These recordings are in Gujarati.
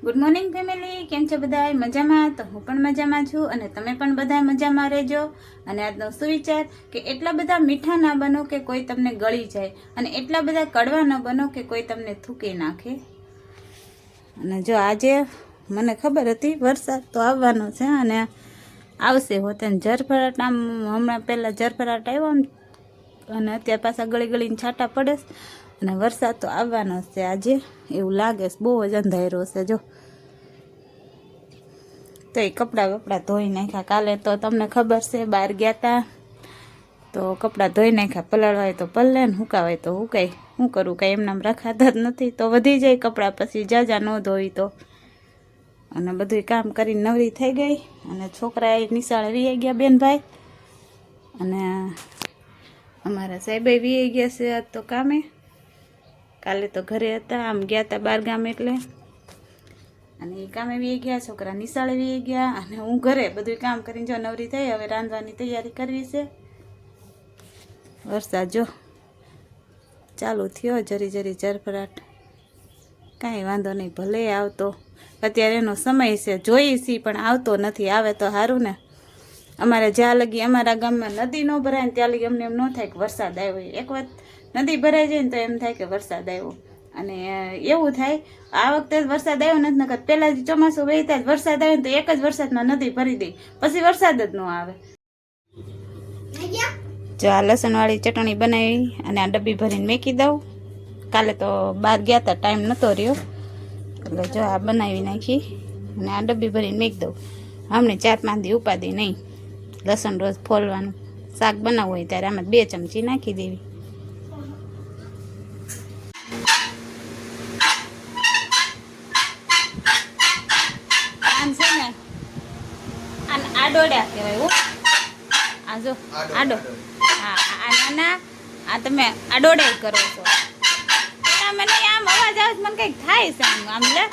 ગુડ મોર્નિંગ ફેમિલી, કેમ છો બધા? મજામાં? તો હું પણ મજામાં છું અને તમે પણ બધા મજામાં રહેજો. અને આજનો સુવિચાર કે એટલા બધા મીઠા ના બનો કે કોઈ તમને ગળી જાય, અને એટલા બધા કડવા ન બનો કે કોઈ તમને થૂકી નાખે. અને જો આજે મને ખબર હતી વરસાદ તો આવવાનો છે અને આવશે હોતે જરફરાટ. આમ હમણાં પહેલાં જરફરાટ આવ્યો આમ, અને અત્યારે પાછા ગળી ગળીને છાંટા પડે અને વરસાદ તો આવવાનો છે આજે એવું લાગે છે. બહુ જ અંધારો છે જો. તો એ કપડાં ધોઈ નાખ્યા. કાલે તો તમને ખબર છે બહાર ગયા હતા તો કપડાં ધોઈ નાખ્યા. પલાળવાય તો પલળે ને હુકાવાય તો હુકાય. શું કરું, કાંઈ એમનામ રખાતા જ નથી તો વધી જાય કપડાં, પછી જાજા ન ધોઈ તો. અને બધું કામ કરીને નવરી થઈ ગઈ અને છોકરા એ નિશાળે વી ગયા બેનભાઈ, અને અમારા સાહેબે વી ગયા છે આજ તો કામે. કાલે તો ઘરે હતા, આમ ગયા હતા બાર ગામ એટલે. અને એ કામે વી ગયા, છોકરા નિશાળે વી ગયા, અને હું ઘરે બધું કામ કરીને જો નવરી થઈ. હવે રાંધવાની તૈયારી કરવી છે. વરસાદ જો ચાલુ થયો, જરી જરી જરફરાટ. કાંઈ વાંધો નહીં, ભલે આવતો. અત્યારે એનો સમય છે, જોઈ સી પણ આવતો નથી. આવે તો સારું ને. અમારે જ્યાં લગી અમારા ગામમાં નદી ન ભરાય ને ત્યાં લગી અમને એમ ન થાય કે વરસાદ આવ્યો. એક વાત નદી ભરાઈ જાય ને તો એમ થાય કે વરસાદ આવ્યો. અને એવું થાય આ વખતે વરસાદ આવ્યો નથી, નકર પહેલાં ચોમાસું વહેતા જ વરસાદ આવ્યો ને તો એક જ વરસાદમાં નદી ભરી દઈ, પછી વરસાદ જ ન આવે. જો આ લસણવાળી ચટણી બનાવી અને આ ડબ્બી ભરીને મેકી દઉં. કાલે તો બહાર ગયા હતા, ટાઈમ નહોતો રહ્યો એટલે જો આ બનાવી નાખી અને આ ડબ્બી ભરીને મેકી દઉં. હમણાં 4-5 દી ઉપાદી નહીં. લસણ રોજ ફોલવાનું, શાક બનાવવું હોય ત્યારે આમાં 2 ચમચી નાખી દેવી. આમ છે ને આને આડોડ્યા કહેવાય. હો આ જો આડો, હા આ નાના, આ તમે આડોડે કરો છો. મને આમ અવાજ આવે મને કંઈક થાય છે આમ આમ લે.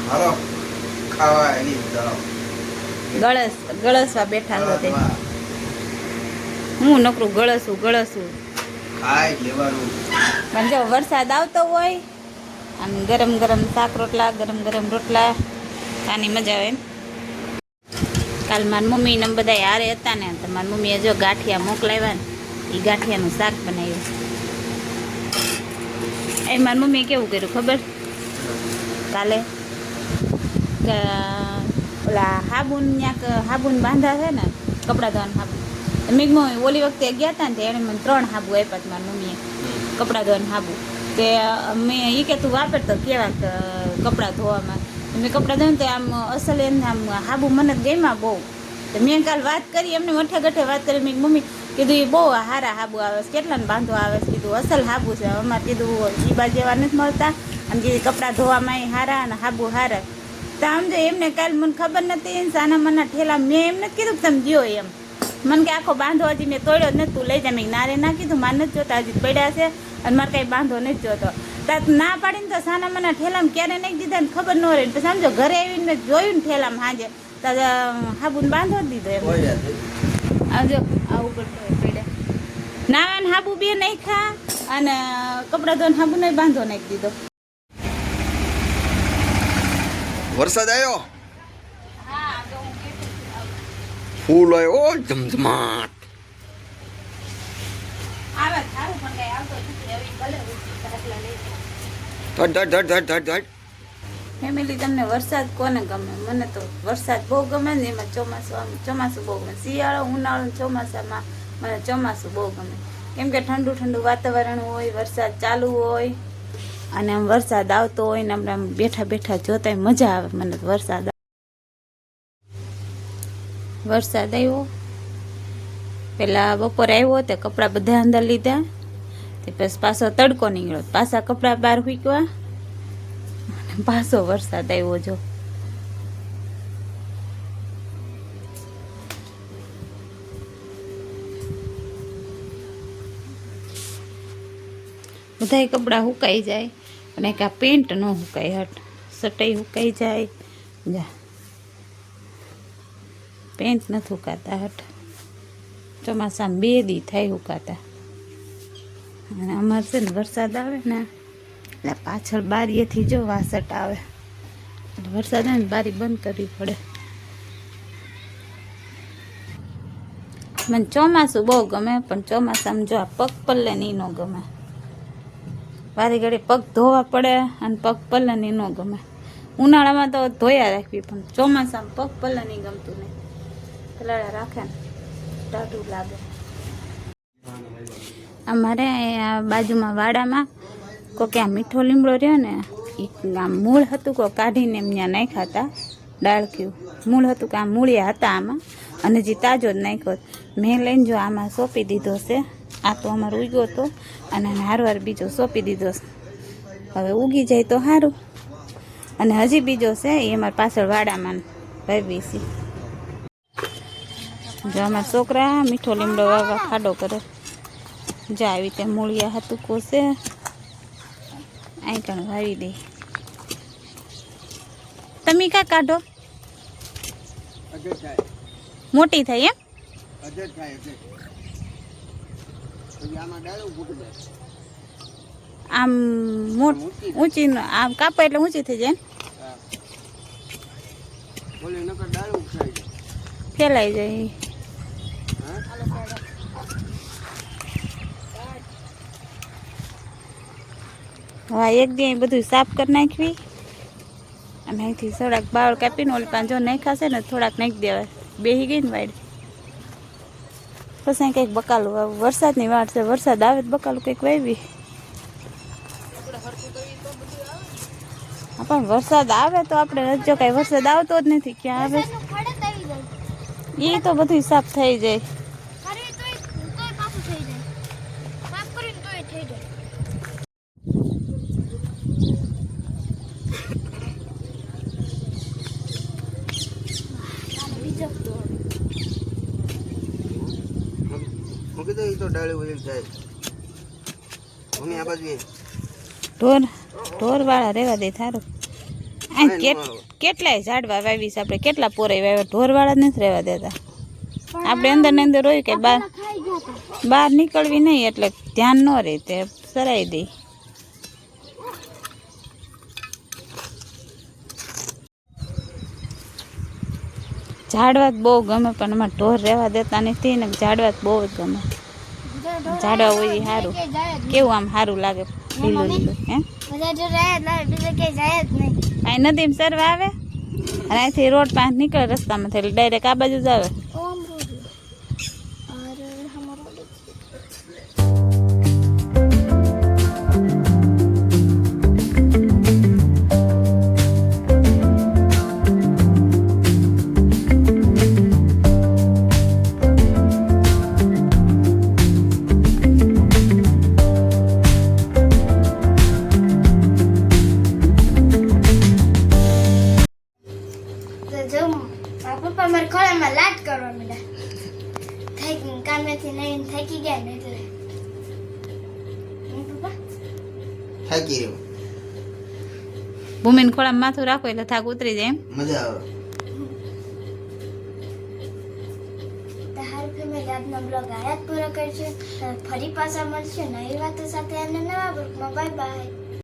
હાલો ખાવા એની ગળસવા બેઠા છો તે. હું નકરું ગળસું ખાઈ લેવાનું. પણ જો વરસાદ આવતો હોય અને ગરમ ગરમ શાક રોટલા, ગરમ ગરમ રોટલા ખાવાની મજા આવે એમ. કાલ મારી મમ્મી ને બધા હારે હતા ને તો મારી મમ્મીએ જો ગાંઠિયા મોકલાવ્યા ને એ ગાંઠિયાનું શાક બનાવ્યું. એ મારી મમ્મીએ કેવું કર્યું ખબર? કાલે ઓલા હાબુન બાંધા છે ને, કપડાં ધોવાના હાબુ. મેં ઓલી વખતે ગયા હતા ને તો એણે મને 3 હાબુ આપ્યા મારી મમ્મીએ, કપડાં ધોવાના હાબુ. તે મેં એ કે તું વાપરતો કેવા કપડાં ધોવામાં. મેં કપડાં ધોઈને તો આમ અસલ એને આમ હાબુ મને ગમ્યા બહુ. તો મેં કાલ વાત કરી એમને મઠે ગઠે વાત કરી. મેં મમ્મી કીધું એ બહુ સારા હાબુ આવે છે, કેટલાને બાંધો આવે છે. કીધું અસલ હાબુ છે. અમારે કીધું એ બાજુ જેવા નથી મળતા, અને કીધું કપડાં ધોવામાં એ સારા અને હાબુ સારા. તો આમ જો એમને કાલ મને ખબર નથી, સાના મના ઠેલા મેં એમ નથી કીધું કે તમે દો એમ. મને કે આખો બાંધો હજી મેં તોડ્યો જ નથી, તું લઈ જા. મેં નારે ના કીધું, મારે નથી જોતા, હજી પડ્યા છે અને મારે કાંઈ બાંધો નથી જોતો. તાત ના પાડીને તો સાના મના ઠેલામાં ક્યારે નાખી દીધા ને ખબર ન રહે. પછી સમજો ઘરે આવીને જોયું ને ઠેલામાં હાજે તો હાબુને બાંધો જ દીધો એમ. આવજો આવું કરતો પડ્યા. નાવાને હાબુ 2 નાખ્યા અને કપડાં ધોઈને હાબુ નહીં બાંધો નાખી દીધો. વરસાદ આવ્યો, ફૂલ આવ્યો ધમધમાટ. ધડ. ફેમિલી, તમને વરસાદ કોને ગમે? મને તો વરસાદ બહુ ગમે ને. એમાં ચોમાસું બહુ ગમે. શિયાળો, ઉનાળો, ચોમાસામાં મને ચોમાસું બહુ ગમે. કેમ કે ઠંડુ ઠંડુ વાતાવરણ હોય, વરસાદ ચાલુ હોય અને આમ વરસાદ આવતો હોય ને આપણે આમ બેઠા બેઠા જોતા મજા આવે. મને વરસાદ આવ્યો પેલા બપોરે આવ્યો તે કપડાં બધા અંદર લીધા. તે પછી પાછો તડકો નીકળ્યો, પાછા કપડાં બહાર ફૂંકવા, પાછો વરસાદ આવ્યો. જો બધાય કપડાં સુકાઈ જાય અને એક આ પેન્ટ ન સુકાય. હટ સટાઈ સુકાઈ જાય, જા પેન્ટ નથી સુકાતા. હટ ચોમાસામાં 2 દી થાય સુકાતા. અને અમારે છે ને વરસાદ આવે ને એટલે પાછળ બારીએથી જો વાસટ આવે એટલે વરસાદ આવે ને બારી બંધ કરવી પડે. મને ચોમાસું બહુ ગમે પણ ચોમાસામાં જો આ પગ પલ્લે ની ન ગમે. વારી ઘડી પગ ધોવા પડે અને પગ પલ્લે ની ન ગમે. ઉનાળામાં તો ધોયા રાખવી પણ ચોમાસામાં પગ પલ્લે નહીં ગમતું નહીં. પલાળા રાખે ને ટાઢું લાગે. અમારે અહીંયા બાજુમાં વાડામાં કોકે આ મીઠો લીમડો રહ્યો ને એ આમ મૂળ હતું કોઈ કાઢીને એમ ત્યાં નાખ્યા હતા. ડાળખ્યું મૂળ હતું કે આમ મૂળિયા હતા આમાં અને જે તાજો જ નાખ્યો. મેં લઈને જો આમાં સોંપી દીધો છે. આ તો અમારો ઉગ્યો હતો અને હારવાર બીજો સોંપી દીધો છે. હવે ઉગી જાય તો સારું. અને હજી બીજો છે એ અમારા પાછળ વાડામાં વાવી છે. જો અમારા છોકરા મીઠો લીમડો વાવવા ખાડો કરે. જો આવી રીતે મૂળિયા હતું કોસે અહીં કણ વાવી દે. તમે કા કાઢો મોટી થાય એમ આમ ઊંચી આમ કાપા એટલે ઊંચી થઈ જાય ફેલાઈ જાય. હા એક દી બધું સાફ કરી નાખવી અને અહીંથી થોડાક બાવળ કાપીને ઓલી પાંચો નાખાશે ને થોડાક નાખી દેવાય. બેસી ગઈ ને વાડ પછી કંઈક બકાલું વાવું. વરસાદની વાટ છે. વરસાદ આવે તો બકાલું કંઈક વાવી. પણ વરસાદ આવે તો આપણે જો કાંઈ વરસાદ આવતો જ નથી. ક્યાં આવે એ તો બધું સાફ થઈ જાય. ઢોર વાળા રેવા દે થારું. કેટલાય ઝાડવા વાવી છે આપણે. કેટલા પોરાય વાવ્યા. ઢોર વાળા નથી રહેવા દેતા. આપણે અંદર ને અંદર હોય કે બહાર નીકળવી નહીં એટલે ધ્યાન ન રહે તે સરાઈ દે. ઝાડવા બહુ ગમે પણ એમાં ઢોર રહેવા દેતા નથી ને ઝાડવા બહુ જ ગમે. ઝાડવા હોય સારું. કેવું આમ સારું લાગે લીલું લીલું. હે અહીં નદીમાં સરવા આવે અને અહીંથી રોડ પાસે નીકળે રસ્તામાં થઈ ડાયરેક્ટ આ બાજુ જ આવે. પપ્પા મારે ખોળામાં લાટ કરવા માંડ્યા. કામેથી નહીં થાકી ગયા ને એટલે પપ્પા થાકી રહ્યો. ભૂમિને ખોળામાં માથું રાખો એટલે થાક ઉતરી જાય. એમ મજા આવે. તો હારું ફેમિલી આજનો બ્લોગ આયા જ પૂરો કરશું. ફરી પાછા મળશે નવી વાતો સાથે અને નવા બ્લોગમાં. Bye bye.